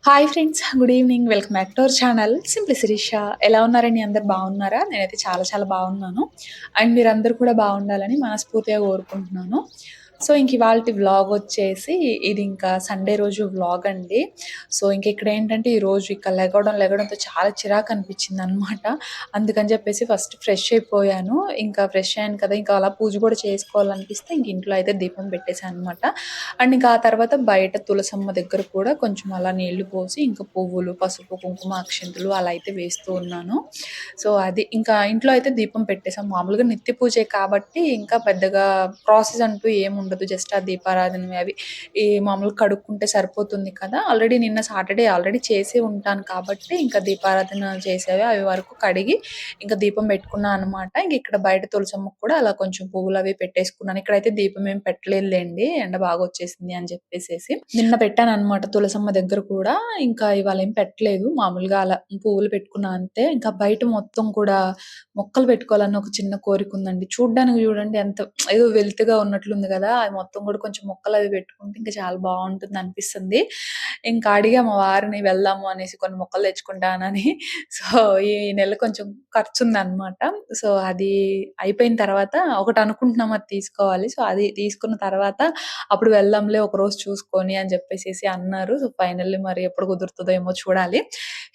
Hi friends. Good evening. Welcome back to our channel simply Sirisha. ఎలా ఉన్నారండి? అందరూ బాగున్నారా? నేనైతే చాలా చాలా బాగున్నాను. అండ్ మీరందరూ కూడా బాగుండాలని మనస్ఫూర్తిగా కోరుకుంటున్నాను. సో, ఇంక ఇవాల్టి వ్లాగ్ వచ్చేసి ఇది ఇంకా సండే రోజు వ్లాగ్ అండి. సో, ఇంక ఇక్కడేంటంటే ఈరోజు ఇక లెగడంతో చాలా చిరాకు అనిపించిందనమాట. అందుకని చెప్పేసి ఫస్ట్ ఫ్రెష్ అయిపోయాను. ఇంకా ఫ్రెష్ అయ్యాను కదా! ఇంకా అలా పూజ కూడా చేసుకోవాలనిపిస్తే ఇంక ఇంట్లో అయితే దీపం పెట్టేసాను అనమాట. అండ్ ఇంకా ఆ తర్వాత బయట తులసమ్మ దగ్గర కూడా కొంచెం అలా నీళ్లు పోసి ఇంకా పువ్వులు, పసుపు, కుంకుమ, అక్షింతలు అలా అయితే వేస్తూ ఉన్నాను. సో, అది ఇంకా ఇంట్లో అయితే దీపం పెట్టేసాం. మామూలుగా నిత్య పూజే కాబట్టి ఇంకా పెద్దగా ప్రాసెస్ అంటూ ఏముండదు. జస్ట్ ఆ దీపారాధనవి అవి మామూలుగా కడుక్కుంటే సరిపోతుంది కదా! ఆల్రెడీ నిన్న సాటర్డే ఆల్రెడీ చేసే ఉంటాను కాబట్టి ఇంకా దీపారాధన చేసేవి అవి వరకు కడిగి ఇంకా దీపం పెట్టుకున్నా అనమాట. ఇంక ఇక్కడ బయట తులసమ్మకు కూడా అలా కొంచెం పువ్వులవి పెట్టేసుకున్నాను. ఇక్కడైతే దీపం ఏం పెట్టలేదులెండి. ఎండ బాగా వచ్చేసింది అని చెప్పేసేసి. నిన్న పెట్టాననమాట తులసమ్మ దగ్గర కూడా. ఇంకా ఇవాళ ఏం పెట్టలేదు. మామూలుగా అలా పువ్వులు పెట్టుకున్నా అంతే. ఇంకా బయట మొత్తం కూడా మొక్కలు పెట్టుకోవాలని ఒక చిన్న కోరికుందండి. చూడ్డానికి చూడండి ఎంత ఏదో వెల్తుగా ఉన్నట్లుంది గదా! అది మొత్తం కూడా కొంచెం మొక్కలవి పెట్టుకుంటే ఇంకా చాలా బావుంటుందనిపిస్తుంది. ఇంకా అడిగా మా వారిని వెళ్దాము అనేసి కొన్ని మొక్కలు తెచ్చుకుంటానని. సో, ఈ నెల కొంచెం ఖర్చుందనమాట. సో, అది అయిపోయిన తర్వాత ఒకటనుకుంటున్నాం అది తీసుకోవాలి. సో, అది తీసుకున్న తర్వాత అప్పుడు వెళ్దాంలే ఒకరోజు చూసుకొని అని చెప్పేసేసి అన్నారు. సో, ఫైనల్లీ మరి ఎప్పుడు కుదురుతదో ఏమో చూడాలి.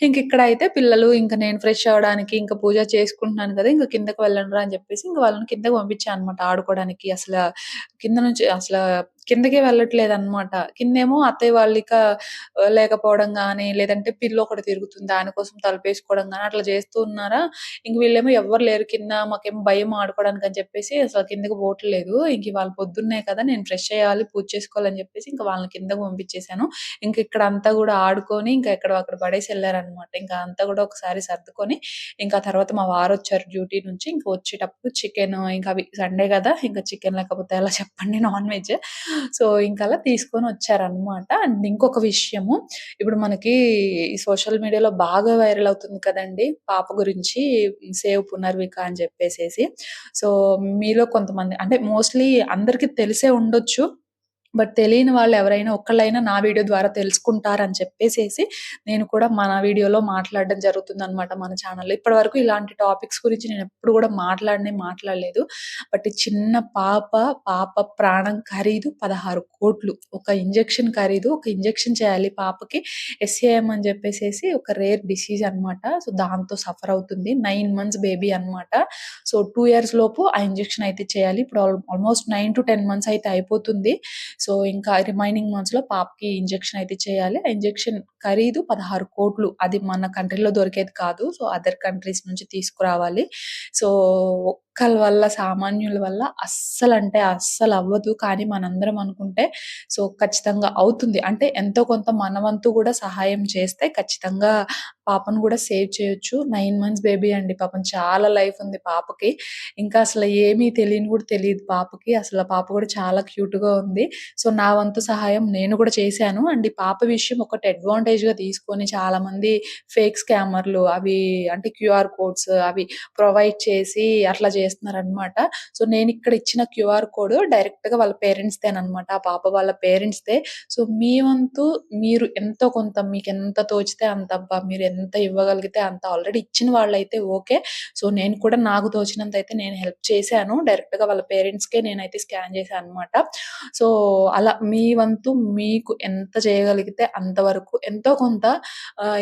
ఇంకిక్కడైతే పిల్లలు ఇంక నేను ఫ్రెష్ అవ్వడానికి ఇంక పూజ చేసుకుంటున్నాను కదా! ఇంక కిందకి వెళ్ళండ్రా అని చెప్పేసి ఇంక వాళ్ళని కిందకి పంపించా అనమాట ఆడుకోవడానికి. కింద నుంచి కిందకే వెళ్ళట్లేదనమాట. కిందేమో అత్తయ్య వాళ్ళిక లేకపోవడం గానీ, లేదంటే పిల్లొకటి తిరుగుతుంది. దానికోసం తలుపేసుకోవడం గానీ అట్లా చేస్తూ ఉన్నారా, ఇంక వీళ్ళేమో ఎవ్వరు లేరు కింద. మాకేమో భయం ఆడుకోవడానికని చెప్పేసి అసలు కిందకి పోవట్లేదు. ఇంక ఇవాళ పొద్దున్నే కదా! నేను ఫ్రెష్ అయ్యాలి, పూజ చేసుకోవాలని చెప్పేసి ఇంక వాళ్ళని కిందకి పంపించేసాను. ఇంక ఇక్కడంతా గూడా ఆడుకొని ఇంకా ఎక్కడో అక్కడ పడేసి ఎళ్లారనమాట. ఇంకా అంతా గూడా ఒకసారి సర్దుకొని ఇంకా తర్వాత మా వారొచ్చారు డ్యూటీ నుంచి. ఇంక వచ్చేటప్పుడు చికెను ఇంకా అవి సండే గదా! ఇంక చికెన్ లేకపోతే ఎలా చెప్పండి నాన్ వెజ్. సో, ఇంకలా తీసుకొనొచ్చారనమాట. అండ్ ఇంకొక విషయము, ఇప్పుడు మనకి ఈ సోషల్ మీడియాలో బాగా వైరల్ అవుతుంది కదండీ! పాప గురించి సేవ్ పునర్విక అని చెప్పేసేసి. సో, మీలో కొంతమంది అంటే మోస్ట్‌లీ అందరికి తెలిసే ఉండొచ్చు. బట్ తెలియని వాళ్ళు ఎవరైనా ఒక్కళ్ళైనా నా వీడియో ద్వారా తెలుసుకుంటారని చెప్పేసేసి, నేను కూడా మన వీడియోలో మాట్లాడడం జరుగుతుందనమాట మన ఛానల్‌లో. ఇప్పటివరకు ఇలాంటి టాపిక్స్ గురించి నేనెప్పుడు గూడా మాట్లాడలేదు. బట్ ఈ చిన్న పాప ప్రాణం ఖరీదు 16,00,00,000. ఒక ఇంజెక్షన్ ఖరీదు, ఒక ఇంజెక్షన్ చేయాలి పాపకి. ఎస్ఏఎం అని జెప్పేసేసి ఒక రేర్ డిసీజ్ అనమాట. సో, దాంతో సఫర్ అవుతుంది. 9 మంత్స్ బేబీ అనమాట. సో, 2 ఇయర్స్ లోపు ఆ ఇంజెక్షన్ అయితే చేయాలి. ఇప్పుడు ఆల్మోస్ట్ 9-10 మంత్స్ అయితే అయిపోతుంది. సో, ఇంకా రిమైనింగ్ మంత్స్‌లో పాపకి ఇంజెక్షన్ అయితే చేయాలి. ఆ ఇంజెక్షన్ ఖరీదు 16,00,00,000. అది మన కంట్రీలో దొరికేది కాదు. సో, అదర్ కంట్రీస్ నుంచి తీసుకురావాలి. సో, ఒక్కళ్ళ వల్ల సామాన్యుల వల్ల అస్సలంటే అస్సలవ్వదు. కానీ మనందరం అనుకుంటే సో, ఖచ్చితంగా అవుతుంది. అంటే ఎంతో కొంత మన వంతు గూడా సహాయం చేస్తే ఖచ్చితంగా పాపను గూడా సేవ్ చేయొచ్చు. 9 మంత్స్ బేబీ అండి. పాపం చాలా లైఫ్ ఉంది పాపకి. ఇంకా అసలు ఏమీ తెలియని గూడా తెలీదు పాపకి. అసల పాప గూడా చాలా క్యూట్‌గా ఉంది. సో, నా వంతు సహాయం నేను గూడా చేశాను. అండ్ ఈ పాప విషయం ఒకటి అడ్వాంటేజ్‌గా తీసుకొని చాలామంది ఫేక్ స్కామర్‌లు అవి అంటే క్యూఆర్ కోడ్స్ అవి ప్రొవైడ్ చేసి అట్లా చేస్తున్నారనమాట. సో, నేనిక్కడ ఇచ్చిన క్యూఆర్ కోడ్ డైరెక్ట్‌గా వాళ్ళ పేరెంట్స్‌దేననమాట. ఆ పాప వాళ్ళ పేరెంట్స్‌దే. సో, మీ వంతు మీరు ఎంతో కొంత మీకెంత తోచితే అంత అబ్బా! మీరు ఎంత ఇవ్వగలిగితే అంత ఆల్రెడీ ఇచ్చిన వాళ్ళైతే ఓకే. సో, నేను కూడా నాకు తోచినంతైతే నేను హెల్ప్ చేశాను. డైరెక్ట్‌గా వాళ్ళ పేరెంట్స్‌కే నేనైతే స్కాన్ చేశా అనమాట. సో, అలా మీ వంతు మీకు ఎంత చేయగలిగితే అంతవరకు ఎంతో కొంత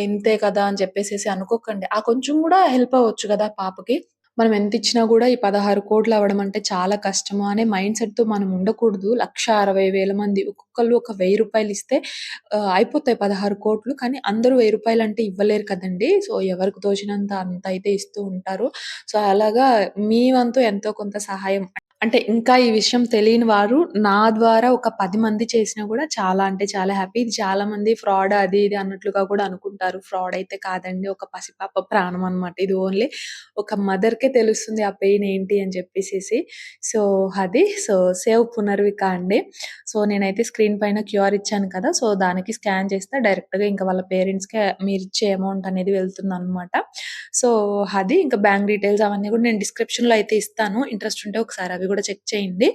ఇంతే కదా అని చెప్పేసేసి అనుకోకండి. ఆ కొంచెం గూడా హెల్ప్ అవ్వచ్చు గదా పాపకి. మనం ఎంతిచ్చినా గూడా ఈ 16,00,00,000 అవ్వడం అంటే చాలా కష్టము అనే మైండ్ సెట్‌తో మనం ఉండకూడదు. 1,60,000 మంది ఒక్కొక్కళ్ళు ఒక రూ. 1,000 ఇస్తే అయిపోతాయి 16,00,00,000. కానీ అందరూ రూ. 1,000 అంటే ఇవ్వలేరు కదండీ! సో, ఎవరికి తోచినంత అంత అయితే ఇస్తూ ఉంటారు. సో, అలాగా మీ వంతు ఎంతో కొంత సహాయం అంటే ఇంకా ఈ విషయం తెలియని వారు నా ద్వారా ఒక 10 మంది చేసినా గూడా చాలా అంటే చాలా హ్యాపీ. ఇది చాలామంది ఫ్రాడ్ అది ఇది అన్నట్లుగా కూడా అనుకుంటారు. ఫ్రాడ్ అయితే కాదండి. ఒక పసిపాప ప్రాణం అన్నమాట. ఇది ఓన్లీ ఒక మదర్‌కే తెలుస్తుంది ఆ పెయిన్ ఏంటి అని చెప్పేసేసి. సో, అది. సో, సేవ్ పునర్విక అండి. సో, నేనైతే స్క్రీన్ పైన క్యూఆర్ ఇచ్చాను కదా! సో, దానికి స్కాన్ చేస్తే డైరెక్ట్‌గా ఇంకా వాళ్ళ పేరెంట్స్‌కే మీరిచ్చే అమౌంట్ అనేది వెళ్తుందనమాట. సో, అది ఇంకా బ్యాంక్ డీటెయిల్స్ అవన్నీ కూడా నేను డిస్క్రిప్షన్‌లో అయితే ఇస్తాను. ఇంట్రెస్ట్ ఉంటే ఒకసారి అవి అవి కూడా చెక్ చేయండి.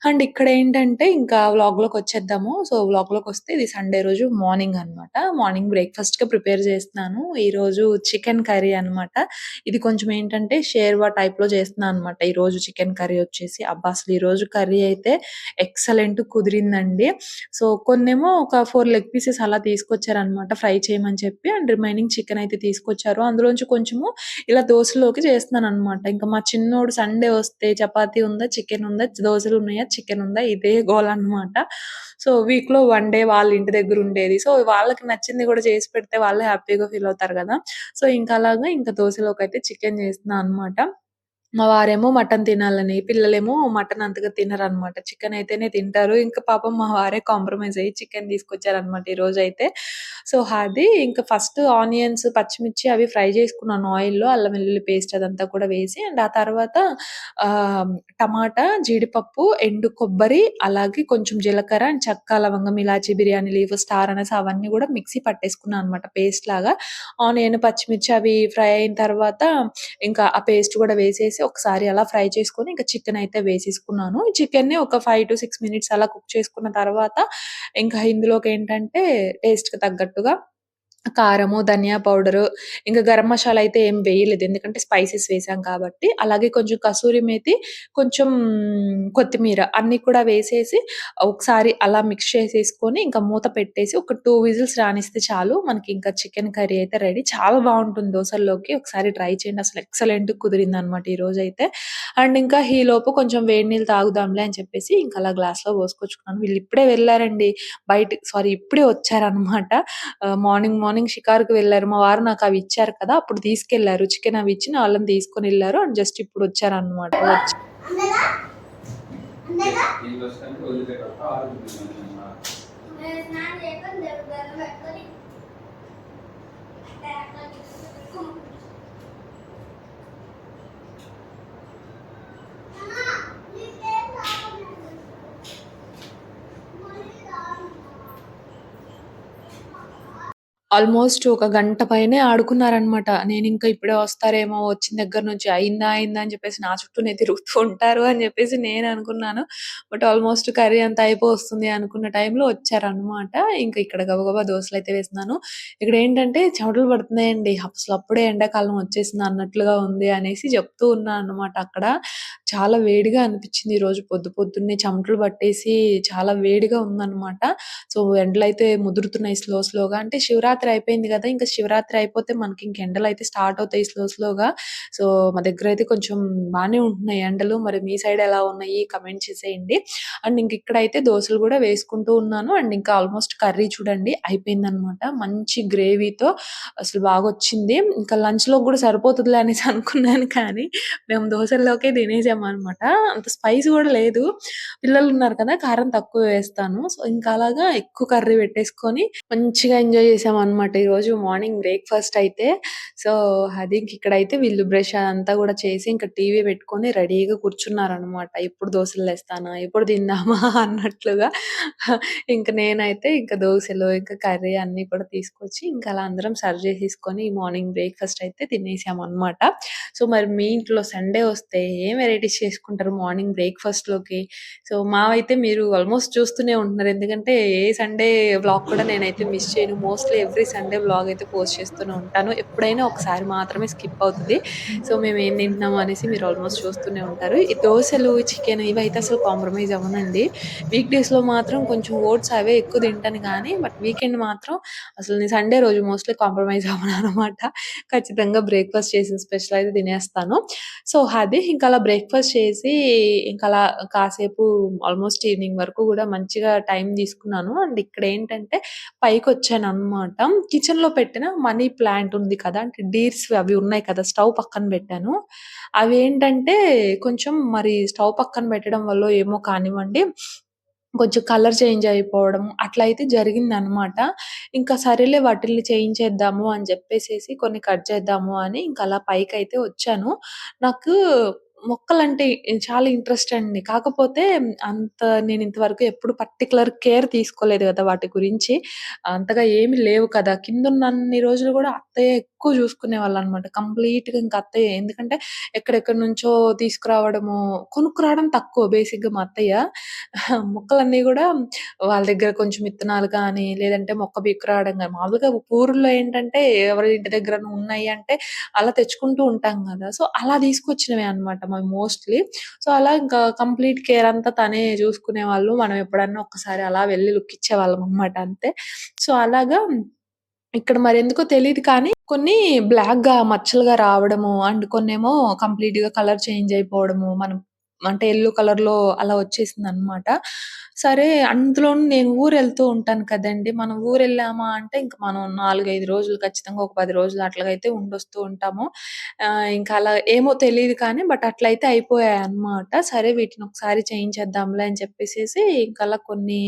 అండ్ ఇక్కడేంటంటే ఇంకా వ్లాగ్‌లోకొచ్చేద్దాము. సో, వ్లాగ్‌లోకొస్తే ఇది సండే రోజు మార్నింగ్ అనమాట. మార్నింగ్ బ్రేక్‌ఫాస్ట్‌గా ప్రిపేర్ చేస్తున్నాను. ఈరోజు చికెన్ కర్రీ అనమాట. ఇది కొంచెం ఏంటంటే షేర్వా టైప్‌లో చేస్తున్నా అనమాట. ఈరోజు చికెన్ కర్రీ వచ్చేసి అబ్బా! అసలు ఈరోజు కర్రీ అయితే ఎక్సలెంట్ కుదిరిందండి. సో, కొన్నేమో ఒక 4 లెగ్ పీసెస్ అలా తీసుకొచ్చారనమాట ఫ్రై చేయమని చెప్పి. అండ్ రిమైనింగ్ చికెన్ అయితే తీసుకొచ్చారు. అందులోంచి కొంచెము ఇలా దోసలోకి చేస్తున్నాననమాట. ఇంకా మా చిన్నోడు సండే వస్తే చపాతీ ఉందా? చికెన్ ఉందా? దోసలున్నాయా? చికెన్ ఉందా? ఇదే గోలనమాట. సో, వీక్‌లో 1 డే వాళ్ళ ఇంటి దగ్గర ఉండేది. సో, వాళ్ళకి నచ్చింది గూడా చేసి పెడితే వాళ్ళు హ్యాపీగా ఫీల్ అవుతారు గదా! సో, ఇంకా అలాగా ఇంకా దోసలోకైతే చికెన్ చేస్తున్నా అనమాట. మా వారేమో మటన్ తినాలని, పిల్లలేమో మటన్ అంతగా తినరనమాట. చికెన్ అయితేనే తింటారు. ఇంక పాపం మా వారే కాంప్రమైజ్ అయ్యి చికెన్ తీసుకొచ్చారనమాట ఈరోజైతే. సో, అది ఇంక ఫస్ట్ ఆనియన్స్, పచ్చిమిర్చి అవి ఫ్రై చేసుకున్నాను ఆయిల్‌లో. అల్లం వెల్లుల్లి పేస్ట్ అదంతా కూడా వేసి అండ్ ఆ తర్వాత ఆహ్, టమాటా, జీడిపప్పు, ఎండు కొబ్బరి, అలాగే కొంచెం జీలకర్ర అండ్ చెక్క, లవంగం, ఇలాచి, బిర్యానీ లీఫ్, స్టార్ అనేసి అవన్నీ గూడా మిక్సీ పట్టేసుకున్నా అనమాట పేస్ట్‌లాగా. ఆనియన్, పచ్చిమిర్చి అవి ఫ్రై అయిన తర్వాత ఇంకా ఆ పేస్ట్ గూడా వేసేసి ఒకసారి అలా ఫ్రై చేసుకొని ఇంక చికెనయితే వేసేసుకున్నాను. ఈ చికెన్‌ని ఒక 5-6 మినిట్స్ అలా కుక్ చేసుకున్న తర్వాత ఇంకా ఇందులోకేంటంటే టేస్ట్‌కి తగ్గట్టుగా కారము, ధనియా పౌడరు, ఇంక గరం మసాలా అయితే ఏం వేయలేదు. ఎందుకంటే స్పైసెస్ వేసాం కాబట్టి. అలాగే కొంచెం కసూరి మేతి, కొంచెం కొత్తిమీర అన్నీ కూడా వేసేసి ఒకసారి అలా మిక్స్ చేసేసుకొని ఇంక మూత పెట్టేసి ఒక 2 విజిల్స్ రానిస్తే చాలు. మనకి ఇంకా చికెన్ కర్రీ అయితే రెడీ. చాలా బావుంటుంది దోసల్లోకి. ఒకసారి ట్రై చేయండి. అసలు ఎక్సలెంట్‌గా కుదిరిందనమాట ఈరోజైతే. అండ్ ఇంకా ఈలోపు కొంచెం వేడి నీళ్ళు తాగుదాంలే అని చెప్పేసి ఇంక అలా గ్లాస్‌లో పోసుకొచ్చుకున్నాను. వీళ్ళిప్పుడే వెళ్లారండి. ఇప్పుడే వచ్చారనమాట. మార్నింగ్ షికారుకి వెళ్లారు. మా వారు నాకవి ఇచ్చారు కదా! అప్పుడు తీసుకెళ్లారు. చికెన్ అవి ఇచ్చి వాళ్ళని తీసుకొనెళ్లారు. And just ఇప్పుడొచ్చారనమాట. వచ్చి ఆల్‌మోస్ట్ ఒక గంట పైనే ఆడుకున్నారనమాట. నేనింకా ఇప్పుడే వస్తారేమో, వచ్చిన దగ్గర నుంచి అయిందా? అయిందా? అని చెప్పేసి నా చుట్టూనే తిరుగుతూ ఉంటారు అని చెప్పేసి నేననుకున్నాను. బట్ ఆల్‌మోస్ట్ కర్రీ అంతా అయిపోవస్తుంది అనుకున్న టైంలో వచ్చారనమాట. ఇంక ఇక్కడ గబగబా దోసలైతే వేస్తున్నాను. ఇక్కడేంటంటే చెమటలు పడుతున్నాయండి. అసలప్పుడే ఎండాకాలం వచ్చేసింది అన్నట్లుగా ఉంది అనేసి చెప్తూ ఉన్నా అనమాట అక్కడ. చాలా వేడిగా అనిపిచ్చింది ఈరోజు పొద్దున్నే చెమటలు పట్టేసి చాలా వేడిగా ఉందనమాట. సో, ఎండలైతే ముదురుతున్నాయి స్లోగా. అంటే శివరాత్రి అయిపోయింది గదా! ఇంక శివరాత్రి అయిపోతే మనకింక ఎండలైతే స్టార్ట్ అవుతాయి స్లోగా. సో, మా దగ్గరైతే కొంచెం బానే ఉంటున్నాయి ఎండలు. మరి మీ సైడ్ ఎలా ఉన్నాయి? కమెంట్ చేసేయండి. అండ్ ఇంకిక్కడైతే దోసలు గూడా వేసుకుంటూ ఉన్నాను. అండ్ ఇంకా ఆల్‌మోస్ట్ కర్రీ చూడండి అయిపోయిందనమాట. మంచి గ్రేవీతో అసలు బాగొచ్చింది. ఇంకా లంచ్‌లోకి గూడా సరిపోతదిలే అనేసి అనుకున్నాను కానీ, మేము దోసల్లోకే తినేసామనమాట. అంత స్పైస్ గూడా లేదు. పిల్లలున్నారు కదా! కారం తక్కువ వేస్తాను. సో, ఇంకా అలాగా ఎక్కువ కర్రీ పెట్టేసుకొని మంచిగా ఎంజాయ్ చేశామనమాట ఈరోజు మార్నింగ్ బ్రేక్‌ఫాస్ట్ అయితే. సో, అది ఇంకిక్కడైతే వీళ్ళు బ్రష్ అదంతా గూడా చేసి ఇంక టీవీ పెట్టుకొని రెడీగా కూర్చున్నారనమాట. ఎప్పుడు దోసలేస్తానా? ఎప్పుడు తిందామా? అన్నట్లుగా. ఇంక నేనైతే ఇంక దోసలు, ఇంక కర్రీ అన్నీ కూడా తీసుకొచ్చి ఇంక అలా అందరం సర్వ్ చేసేసుకొని మార్నింగ్ బ్రేక్‌ఫాస్ట్ అయితే తినేసామనమాట. సో, మరి మీ ఇంట్లో సండే వస్తే ఏం వెరైటీస్ చేసుకుంటారు మార్నింగ్ బ్రేక్‌ఫాస్ట్‌లోకి? సో, మావైతే మీరు ఆల్‌మోస్ట్ చూస్తూనే ఉంటున్నారు. ఎందుకంటే ఏ సండే వ్లాగ్ కూడా నేనైతే మిస్ చేయను. మోస్ట్‌లీ ఎవ్రీ సండే వ్లాగ్ అయితే పోస్ట్ చేస్తూనే ఉంటాను. ఎప్పుడైనా ఒకసారి మాత్రమే స్కిప్ అవుతది. సో, మేమేం తింటున్నాము అనేసి మీరు ఆల్‌మోస్ట్ చూస్తూనే ఉంటారు. ఈ దోసలు, చికెన్ ఇవైతే అసలు కాంప్రమైజ్ అవ్వనండి. వీక్ డేస్‌లో మాత్రం కొంచెం ఓట్స్ అవే ఎక్కువ తింటాను గానీ, బట్ వీకెండ్ మాత్రం అసలు నేను సండే రోజు మోస్ట్‌లీ కాంప్రమైజ్ అవ్వననమాట. ఖచ్చితంగా బ్రేక్‌ఫాస్ట్ చేసిన స్పెషల్ అయితే తినేస్తాను. సో, అది ఇంకలా బ్రేక్‌ఫాస్ట్ చేసి ఇంకలా కాసేపు ఆల్‌మోస్ట్ ఈవినింగ్ వరకు గూడా మంచిగా టైం తీసుకున్నాను. అండ్ ఇక్కడేంటంటే పైకొచ్చాననమాట. కిచెన్‌లో పెట్టిన మనీ ప్లాంట్ ఉంది కదా! అంటే డీర్స్ అవి ఉన్నాయి కదా! స్టవ్ పక్కన పెట్టాను. అవేంటంటే కొంచెం మరి స్టవ్ పక్కన పెట్టడం వల్లో ఏమో కానివ్వండి, కొంచెం కలర్ చేంజ్ అయిపోవడం అట్లా అయితే జరిగిందనమాట. ఇంకా సరేలే వాటిల్ని చేయించేద్దాము అని జెప్పేసేసి కొన్ని కట్ చేద్దాము అని ఇంక అలా పైకైతే వచ్చాను. నాకు మొక్కలంటే చాలా ఇంట్రెస్ట్ అండి. కాకపోతే అంత నేను ఇంతవరకు ఎప్పుడు పర్టిక్యులర్ కేర్ తీసుకోలేదు గదా! వాటి గురించి. అంతగా ఏమి లేవు కదా! కిందున్నన్ని రోజులు గూడా అత్తయ్య ఎక్కువ చూసుకునేవాళ్ళనమాట. కంప్లీట్‌గా ఇంక అత్తయ్యే. ఎందుకంటే ఎక్కడెక్కడి నుంచో తీసుకురావడము, కొనుక్కురావడం తక్కువ బేసిక్‌గా మా అత్తయ్య. మొక్కలన్నీ గూడా వాళ్ళ దగ్గర కొంచెం విత్తనాలు కానీ, లేదంటే మొక్క పీక్కురావడం గాని, మామూలుగా ఊరుల్లో ఏంటంటే ఎవరి ఇంటి దగ్గరన్నా ఉన్నాయి అంటే అలా తెచ్చుకుంటూ ఉంటాం గదా! సో, అలా తీసుకొచ్చినవే అన్నమాట మావి మోస్ట్‌లీ. సో, అలా ఇంకా కంప్లీట్ కేర్ అంతా తనే చూసుకునేవాళ్ళు. మనం ఎప్పుడన్నా ఒక్కసారి అలా వెళ్లి లుక్ ఇచ్చేవాళ్ళమన్నమాట అంతే. సో, అలాగా ఇక్కడ మరెందుకో తెలీదు కానీ, కొన్ని బ్లాక్‌గా మచ్చలుగా రావడము, అండ్ కొన్నేమో కంప్లీట్‌గా కలర్ చేంజ్ అయిపోవడము, మనం అంటే యెల్లో కలర్‌లో అలా వచ్చేసిందనమాట. సరే అందులోను నేను ఊరెళ్తూ ఉంటాను కదండీ! మనం ఊరెళ్ళామా అంటే ఇంక మనం 4, 5 రోజులు ఖచ్చితంగా ఒక 10 రోజులు అట్లాగైతే ఉండొస్తూ ఉంటాము. ఇంకా అలా ఏమో తెలీదు కానీ బట్ అట్లయితే అయిపోయాయన్నమాట. సరే వీటిని ఒకసారి చేయించేద్దాంలే అని చెప్పేసేసి ఇంకలా కొన్ని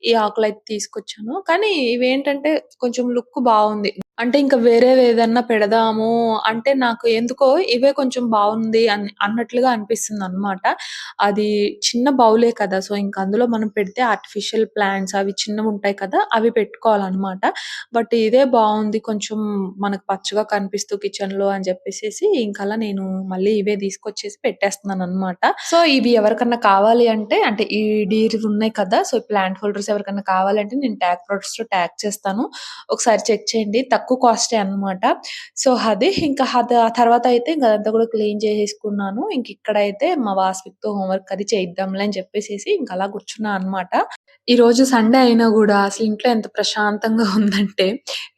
ఈ ఆకులైతే తీసుకొచ్చాను. కానీ ఇవేంటంటే కొంచెం లుక్ బావుంది. అంటే ఇంక వేరేవేదన్నా పెడదాము అంటే నాకు ఎందుకో ఇవే కొంచెం బావుంది అన్నట్లుగా అనిపిస్తుందనమాట. అది చిన్న బౌలే కదా! సో, ఇంక అందులో మనం పెడితే ఆర్టిఫిషియల్ ప్లాంట్స్ అవి చిన్నవుంటాయి కదా! అవి పెట్టుకోవాలనమాట. బట్ ఇదే బావుంది కొంచెం మనకు పచ్చగా కనిపిస్తూ కిచెన్‌లో అని చెప్పేసేసి ఇంకలా నేను మళ్ళీ ఇవే తీసుకొచ్చేసి పెట్టేస్తున్నాననమాట. సో, ఇవి ఎవరికన్నా కావాలి అంటే, అంటే ఈ డీర్‌లున్నాయి కదా! సో, ప్లాంట్ హోల్డర్స్ ఎవరికన్నా కావాలంటే నేను ట్యాగ్ ప్రొడక్ట్స్‌లో ట్యాగ్ చేస్తాను. ఒకసారి చెక్ చేయండి. తక్కువ కాస్టే అన్నమాట. సో, అది ఇంకా ఆ తర్వాత అయితే ఇంక అదంతా కూడా క్లీన్ చేసేసుకున్నాను. ఇంక ఇక్కడైతే మా వాస్విక్‌తో హోంవర్క్ అది చేయిద్దాంలే అని చెప్పేసేసి ఇంక అలా కూర్చున్నా అన్నమాట. ఈరోజు సండే అయినా గూడా అసలు ఇంట్లో ఎంత ప్రశాంతంగా ఉందంటే,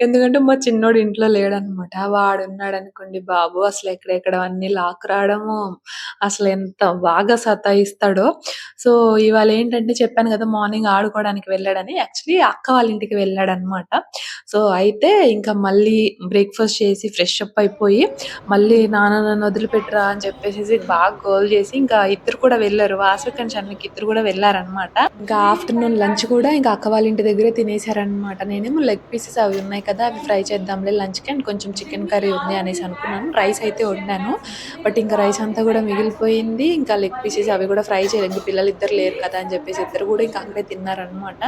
ఎందుకంటే మా చిన్నోడు ఇంట్లో లేడనమాట. వాడున్నాడనుకోండి బాబు అసలు ఎక్కడెక్కడవన్నీ లాక్కురావడము, అసలెంత బాగా సతాయిస్తాడో. సో, ఇవాళేంటంటే చెప్పాను గదా! మార్నింగ్ ఆడుకోవడానికి వెళ్ళాడని. యాక్చువల్లీ అక్క వాళ్ళ ఇంటికి వెళ్ళాడనమాట. సో, అయితే ఇంకా మళ్ళీ బ్రేక్‌ఫాస్ట్ చేసి ఫ్రెష్ అప్ అయిపోయి, మళ్ళీ నాన్న నన్నొదిలిపెట్టురా అని చెప్పేసేసి బాగా గోల చేసి, ఇంకా ఇద్దరు కూడా వెళ్లారు. వాసవిక్ అండ్ షణ్విక్ ఇద్దరు కూడా వెళ్లారనమాట. ఇంకా ఆఫ్టర్‌నూన్ లంచ్ కూడా ఇంకా అక్క వాళ్ళ ఇంటి దగ్గరే తినేసారనమాట. నేనేమో లెగ్ పీసెస్ అవి ఉన్నాయి కదా! అవి ఫ్రై చేద్దాంలే లంచ్‌కి అండ్ కొంచెం చికెన్ కర్రీ ఉంది అనేసి అనుకున్నాను. రైస్ అయితే వండాను. బట్ ఇంకా రైస్ అంతా కూడా మిగిలిపోయింది. ఇంకా లెగ్ పీసెస్ అవి కూడా ఫ్రై చేయలేదు. ఇంక పిల్లలిద్దరు లేరు కదా! అని చెప్పేసి ఇద్దరు కూడా ఇంకా అక్కడే తిన్నారనమాట.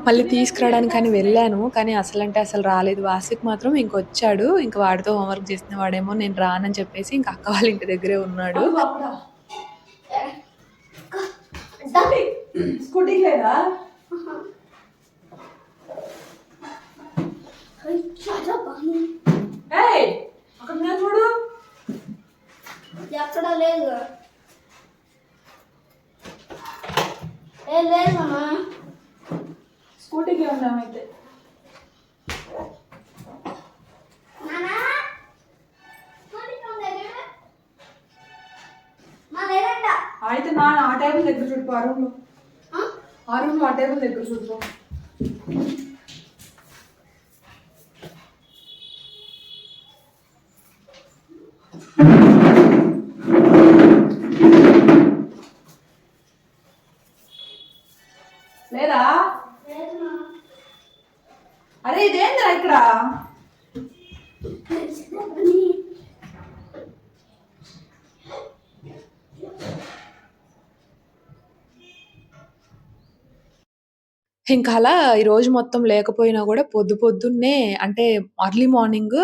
మళ్ళీ తీసుకురాడానికని వెళ్ళాను. కానీ అసలంటే అసలు రాలేదు. వాసిఫ్ మాత్రం ఇంకొచ్చాడు. ఇంక వాడితో హోంవర్క్ చేసిన వాడేమో నేను రానని చెప్పేసి ఇంక అక్క వాళ్ళ ఇంటి దగ్గరే ఉన్నాడు. స్కూటీకి లేదా? ఏయ్! అక్కడ మీద చూడు. ఎక్కడ లేదు. ఏ లేదమ్మా. స్కూటీకి ఉన్నామైతే. నానా స్కూటీకి ఉందా? మా లేదంట. అయితే నా ఆ టేబుల్ దగ్గర చూడు ఆ రూమ్లో. ఆ రూమ్లో ఆ టేబుల్ దగ్గర చూడు. లేదా? అరే ఇదేంద్రా ఇక్కడ? ఇంక అలా ఈరోజు మొత్తం లేకపోయినా గూడా పొద్దున్నే అంటే ఎర్లీ మార్నింగ్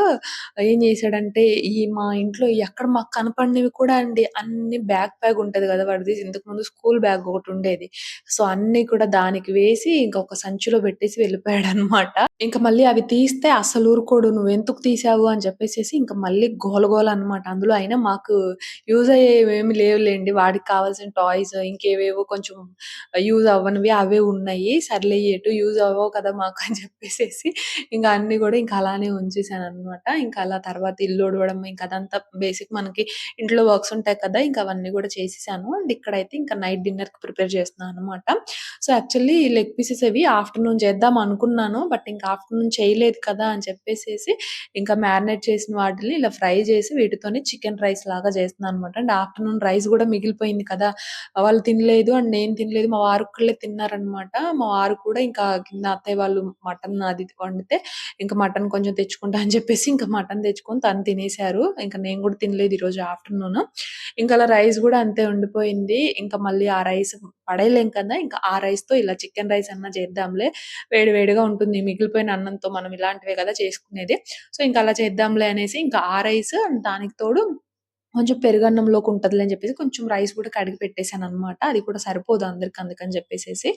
ఏం చేశాడంటే, మా ఇంట్లో ఎక్కడ మాకు కనపడినవి కూడా అండి అన్నీ బ్యాగ్ ఉంటది గదా! వాడిది ఇంతకుముందు స్కూల్ బ్యాగ్ ఒకటుండేది. సో, అన్నీ కూడా దానికి వేసి ఇంకొక సంచిలో పెట్టేసి వెళ్ళిపోయాడనమాట. ఇంక మళ్ళీ అవి తీస్తే అస్సలు ఊరుకోడు. "నువ్వెందుకు తీశావు?" అని చెప్పేసేసి ఇంక మళ్ళీ గోల అనమాట. అందులో అయినా మాకు యూజ్ అయ్యేవేమి లేవులెండి. వాడికి కావాల్సిన టాయ్స్ ఇంకేవేవో కొంచెం యూజ్ అవ్వనివి అవే ఉన్నాయి. సర్లే ఎటు యూజ్ అవ్వవు కదా మాకు అని చెప్పేసేసి ఇంక అన్నీ గూడా ఇంక అలానే ఉంచేసాననమాట. ఇంక అలా తర్వాత ఇల్లు ఊడవడం ఇంక అదంతా బేసిక్ మనకి ఇంట్లో వర్క్స్ ఉంటాయి కదా! ఇంక అవన్నీ గూడా చేసేసాను. అండ్ ఇక్కడైతే ఇంకా నైట్ డిన్నర్‌కి ప్రిపేర్ చేస్తున్నాననమాట. సో, యాక్చువల్లీ లెగ్ పీసెస్ అవి ఆఫ్టర్‌నూన్ చేద్దాం అనుకున్నాను. బట్ ఇంక ఆఫ్టర్‌నూన్ చేయలేదు కదా! అని చెప్పేసేసి ఇంకా మ్యారినేట్ చేసిన వాటిని ఇలా ఫ్రై చేసి వీటితోనే చికెన్ రైస్ లాగా చేస్తున్నాననమాట. అండ్ ఆఫ్టర్‌నూన్ రైస్ గూడా మిగిలిపోయింది కదా! వాళ్ళు తినలేదు అండ్ నేను తినలేదు. మా వారొక్కళ్ళే తిన్నారనమాట. మా వారు కూడా ఇంకా కింద అత్తయ్య వాళ్ళు మటన్ అది వండితే, ఇంక మటన్ కొంచెం తెచ్చుకుంటా అని చెప్పేసి ఇంక మటన్ తెచ్చుకొని తను తినేసారు. ఇంక నేను కూడా తినలేదు ఈరోజు ఆఫ్టర్‌నూన్. ఇంక అలా రైస్ గూడా అంతే ఉండిపోయింది. ఇంక మళ్ళీ ఆ రైస్ పడేయలేం కదా! ఇంకా ఆ రైస్‌తో ఇలా చికెన్ రైస్ అన్నా చేద్దాంలే. వేడి వేడిగా ఉంటుంది. మిగిలిపోయిన అన్నంతో మనం ఇలాంటివే కదా చేసుకునేది. సో, ఇంక అలా చేద్దాంలే అనేసి ఇంకా ఆ రైస్ దానికి తోడు కొంచెం పెరుగన్నంలోకి ఉంటదిలే అని చెప్పేసి కొంచెం రైస్ కూడా కడిగి పెట్టేసాననమాట. అది కూడా సరిపోదు అందరికి అందుకని చెప్పేసేసి.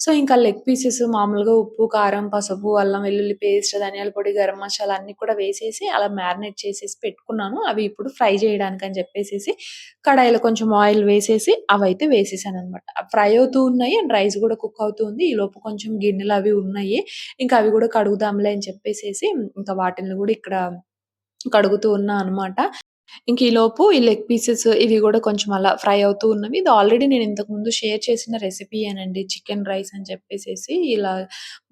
సో, ఇంకా లెగ్ పీసెస్ మామూలుగా ఉప్పు, కారం, పసుపు, అల్లం వెల్లుల్లి పేస్ట్, ధనియాల పొడి, గరం మసాలా అన్నీ కూడా వేసేసి అలా మ్యారినేట్ చేసేసి పెట్టుకున్నాను. అవి ఇప్పుడు ఫ్రై చేయడానికని చెప్పేసేసి కడాయిలో కొంచెం ఆయిల్ వేసేసి అవైతే వేసేసాననమాట. ఫ్రై అవుతూ ఉన్నాయి అండ్ రైస్ కూడా కుక్ అవుతూ ఉంది. ఈలోపు కొంచెం గిన్నెలు అవి ఉన్నాయి. ఇంకా అవి కూడా కడుగుదాంలే అని చెప్పేసేసి ఇంకా వాటిల్ని కూడా ఇక్కడ కడుగుతూ ఉన్నా అనమాట. ఇంక ఈలోపు ఈ లెగ్ పీసెస్ ఇవి గూడా కొంచెం అలా ఫ్రై అవుతూ ఉన్నవి. ఇది ఆల్రెడీ నేను ఇంతకుముందు షేర్ చేసిన రెసిపీయేనండి. చికెన్ రైస్ అని చెప్పేసేసి ఇలా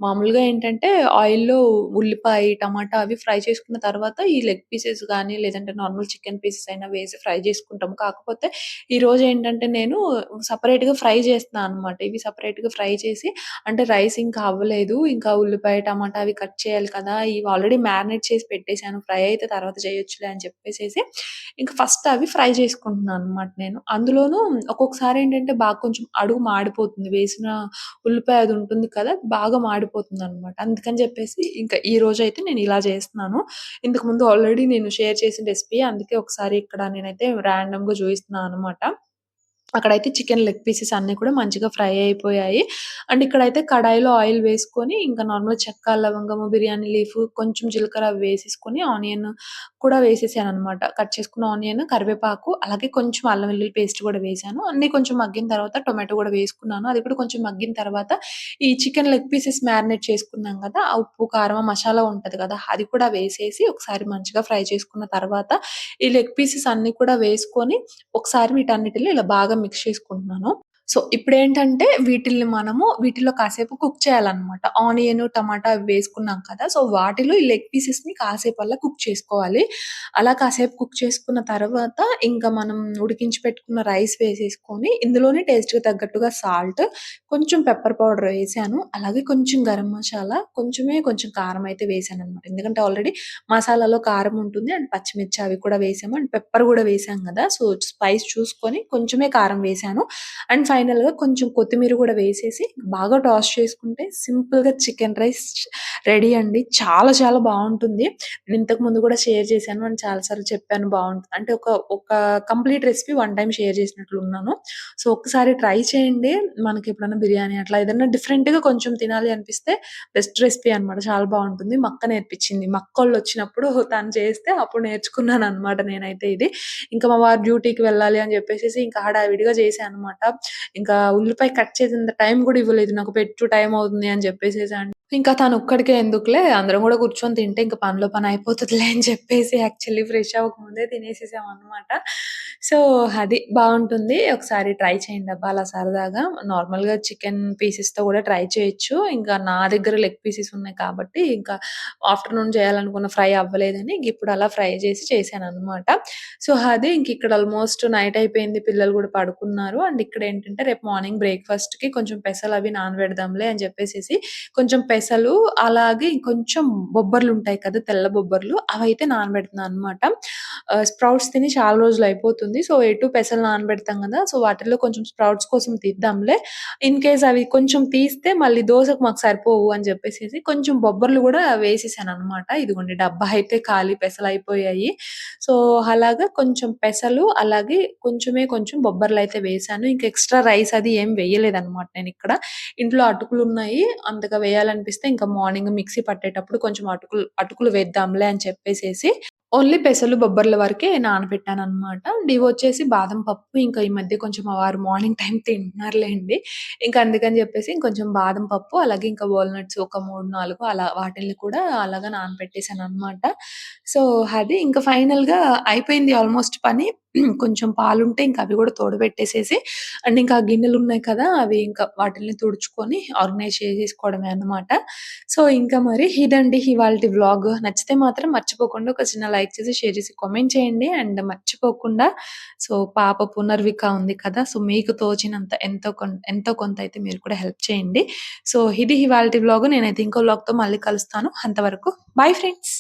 మామూలుగా ఏంటంటే ఆయిల్‌లో ఉల్లిపాయ, టమాటా అవి ఫ్రై చేసుకున్న తర్వాత ఈ లెగ్ పీసెస్ గానీ, లేదంటే నార్మల్ చికెన్ పీసెస్ అయినా వేసి ఫ్రై చేసుకుంటాం. కాకపోతే ఈరోజేంటంటే నేను సెపరేట్‌గా ఫ్రై చేస్తున్నా అనమాట. ఇవి సెపరేట్‌గా ఫ్రై చేసి అంటే రైస్ ఇంకా అవ్వలేదు. ఇంకా ఉల్లిపాయ, టమాటా అవి కట్ చేయాలి కదా! ఇవి ఆల్రెడీ మ్యారినేట్ చేసి పెట్టేసాను. ఫ్రై అయితే తర్వాత చేయొచ్చులే అని చెప్పేసేసి ఇంక ఫస్ట్ అవి ఫ్రై చేసుకుంటున్నాననమాట నేను. అందులోనూ ఒక్కొక్కసారేంటంటే బాగా కొంచెం అడుగు మాడిపోతుంది. వేసిన ఉల్లిపాయ అది ఉంటుంది కదా! బాగా మాడిపోతుందనమాట. అందుకని చెప్పేసి ఇంకా ఈరోజైతే నేను ఇలా చేస్తున్నాను. ఇంతకుముందు ఆల్రెడీ నేను షేర్ చేసిన రెసిపీ అందుకే ఒకసారి ఇక్కడ నేనైతే ర్యాండమ్‌గా చూయిస్తున్నాను అనమాట. అక్కడైతే చికెన్ లెగ్ పీసెస్ అన్నీ కూడా మంచిగా ఫ్రై అయిపోయాయి. అండ్ ఇక్కడైతే కడాయిలో ఆయిల్ వేసుకొని ఇంకా నార్మల్‌గా చెక్క, లవంగము, బిర్యానీ లీఫ్, కొంచెం జీలకర్ర అవి వేసేసుకొని ఆనియన్ కూడా వేసేసాననమాట. కట్ చేసుకున్న ఆనియన్, కరివేపాకు అలాగే కొంచెం అల్లం వెల్లుల్లి పేస్ట్ కూడా వేశాను. అన్నీ కొంచెం మగ్గిన తర్వాత టొమాటో కూడా వేసుకున్నాను. అది కూడా కొంచెం మగ్గిన తర్వాత ఈ చికెన్ లెగ్ పీసెస్ మ్యారినేట్ చేసుకున్నాం కదా! ఆ ఉప్పు, కారం, ఆ మసాలా ఉంటది కదా! అది కూడా వేసేసి ఒకసారి మంచిగా ఫ్రై చేసుకున్న తర్వాత ఈ లెగ్ పీసెస్ అన్నీ కూడా వేసుకొని ఒకసారి వీటన్నిటిని ఇలా బాగా మిక్స్ చేసుకుంటున్నాను. సో, ఇప్పుడేంటంటే వీటిల్లో కాసేపు కుక్ చేయాలనమాట. ఆనియను, టమాటా అవి వేసుకున్నాం కదా! సో, వాటిలో ఈ లెగ్ పీసెస్‌ని కాసేపు అలా కుక్ చేసుకోవాలి. అలా కాసేపు కుక్ చేసుకున్న తర్వాత ఇంకా మనం ఉడికించి పెట్టుకున్న రైస్ వేసేసుకొని ఇందులోనే టేస్ట్‌కి తగ్గట్టుగా సాల్ట్, కొంచెం పెప్పర్ పౌడర్ వేసాను. అలాగే కొంచెం గరం మసాలా, కొంచెం కారం అయితే వేసాననమాట. ఎందుకంటే ఆల్రెడీ మసాలాలో కారం ఉంటుంది. అండ్ పచ్చిమిర్చి అవి కూడా వేసాము. అండ్ పెప్పర్ గూడా వేసాం గదా! సో, స్పైస్ చూసుకొని కొంచెమే కారం వేసాను. అండ్ ఫైనల్‌గా కొంచెం కొత్తిమీర గూడా వేసేసి బాగా టాస్ చేసుకుంటే సింపుల్‌గా చికెన్ రైస్ రెడీ అండి. చాలా చాలా బావుంటుంది. నేను ఇంతకు ముందు గూడా షేర్ చేశాను. అండ్ చాలా సార్లు చెప్పాను బావుంటుంది. అంటే ఒక complete recipe one time share చేసినట్లున్నాను. సో, ఒక్కసారి ట్రై చేయండి. మనకెప్పుడన్నా బిర్యానీ అట్లా ఏదన్నా డిఫరెంట్‌గా కొంచెం తినాలి అనిపిస్తే బెస్ట్ రెసిపీ అనమాట. చాలా బావుంటుంది. మా అక్క నేర్పించింది. మా అక్కోళ్ళొచ్చినప్పుడు తను చేస్తే అప్పుడు నేర్చుకున్నాననమాట నేనైతే ఇది. ఇంకా మా వారు డ్యూటీకి వెళ్ళాలి అని జెప్పేసేసి ఇంకా హడావిడిగా చేశా అనమాట. ఇంకా ఉల్లిపాయ కట్ చేసేంత టైం గూడా ఇవ్వలేదు నాకు. పెట్టు టైం అవుతుంది అని జెప్పేసేసి ఇంకా తనొక్కడికే ఎందుకులే అందరం గూడా కూర్చొని తింటే ఇంక పనిలో పని అయిపోతదిలే అని చెప్పేసి యాక్చువల్లీ ఫ్రెష్ అవ్వకముందే తినేసేసామనమాట. సో, అది బావుంటుంది. ఒకసారి ట్రై చేయండి అబ్బా! అలా సరదాగా. నార్మల్‌గా చికెన్ పీసెస్‌తో గూడా ట్రై చేయొచ్చు. ఇంకా నా దగ్గర లెగ్ పీసెస్ ఉన్నాయి కాబట్టి ఇంకా ఆఫ్టర్‌నూన్ చేయాలనుకున్న ఫ్రై అవ్వలేదని ఇంకిప్పుడు అలా ఫ్రై చేసి చేశాననమాట. సో, అది ఇంకిక్కడ ఆల్మోస్ట్ నైట్ అయిపోయింది. పిల్లలు గూడా పడుకున్నారు. అండ్ ఇక్కడేంటంటే రేపు మార్నింగ్ బ్రేక్‌ఫాస్ట్‌కి కొంచెం పెసలవి నానబెడదాంలే అని చెప్పేసేసి కొంచెం పెసలు, అలాగే కొంచెం బొబ్బర్లుంటాయి కదా! తెల్ల బొబ్బర్లు అవైతే నానబెడుతున్నాననమాట. స్ప్రౌట్స్ తిని చాలా రోజులయిపోతుంది. సో, ఎటు పెసలు నానబెడతాం గదా! సో, వాటిల్లో కొంచెం స్ప్రౌట్స్ కోసం తీద్దాంలే. ఇన్ కేస్ అవి కొంచెం తీస్తే మళ్ళీ దోసకు మాకు సరిపోవు అని జెప్పేసేసి కొంచెం బొబ్బర్లు గూడా వేసేసాననమాట. ఇదిగోండి డబ్బా అయితే ఖాళీ పెసలయిపోయాయి. సో, అలాగా కొంచెం పెసలు, అలాగే కొంచెం బొబ్బర్లయితే వేశాను. ఇంక ఎక్స్‌ట్రా రైస్ అది ఏం వేయలేదనమాట నేనిక్కడ. ఇంట్లో అటుకులున్నాయి. అంతగా వేయాలనిపిస్తే ఇంకా మార్నింగ్ మిక్సీ పట్టేటప్పుడు కొంచెం అటుకులు వేద్దాంలే అని చెప్పేసేసి ఓన్లీ పెసలు, బొబ్బర్ల వరకే నానబెట్టాననమాట. అండ్ ఇవొచ్చేసి బాదం పప్పు ఇంకా ఈ మధ్య కొంచెం మా వారు మార్నింగ్ టైమ్ తింటున్నారులెండి. ఇంక అందుకని జెప్పేసి ఇంకొంచెం బాదం పప్పు, అలాగే ఇంకా వాల్‌నట్స్ ఒక 3, 4 అలా వాటిల్ని కూడా అలాగా నానబెట్టేసాననమాట. సో, అది ఇంక ఫైనల్‌గా అయిపోయింది ఆల్‌మోస్ట్ పని. కొంచెం పాలుంటే ఇంక అవి గూడా తోడబెట్టేసేసి అండ్ ఇంకా గిన్నెలున్నాయి కదా! అవి ఇంకా వాటిల్ని తుడుచుకొని ఆర్గనైజ్ చేసేసుకోవడమే అన్నమాట. సో, ఇంకా మరి ఇదండి ఇవాల్టి వ్లాగ్. నచ్చితే మాత్రం మర్చిపోకుండా ఒక చిన్న లైక్ చేసి, షేర్ చేసి, కామెంట్ చేయండి. అండ్ మర్చిపోకుండా సో, పాప పునర్విక ఉంది కదా! సో, మీకు తోచినంత ఎంతో కొంత అయితే మీరు కూడా హెల్ప్ చేయండి. సో, ఇది ఇవాల్టి వ్లాగ్. నేనైతే ఇంకో వ్లాగ్‌తో మళ్ళీ కలుస్తాను. అంతవరకు బై ఫ్రెండ్స్.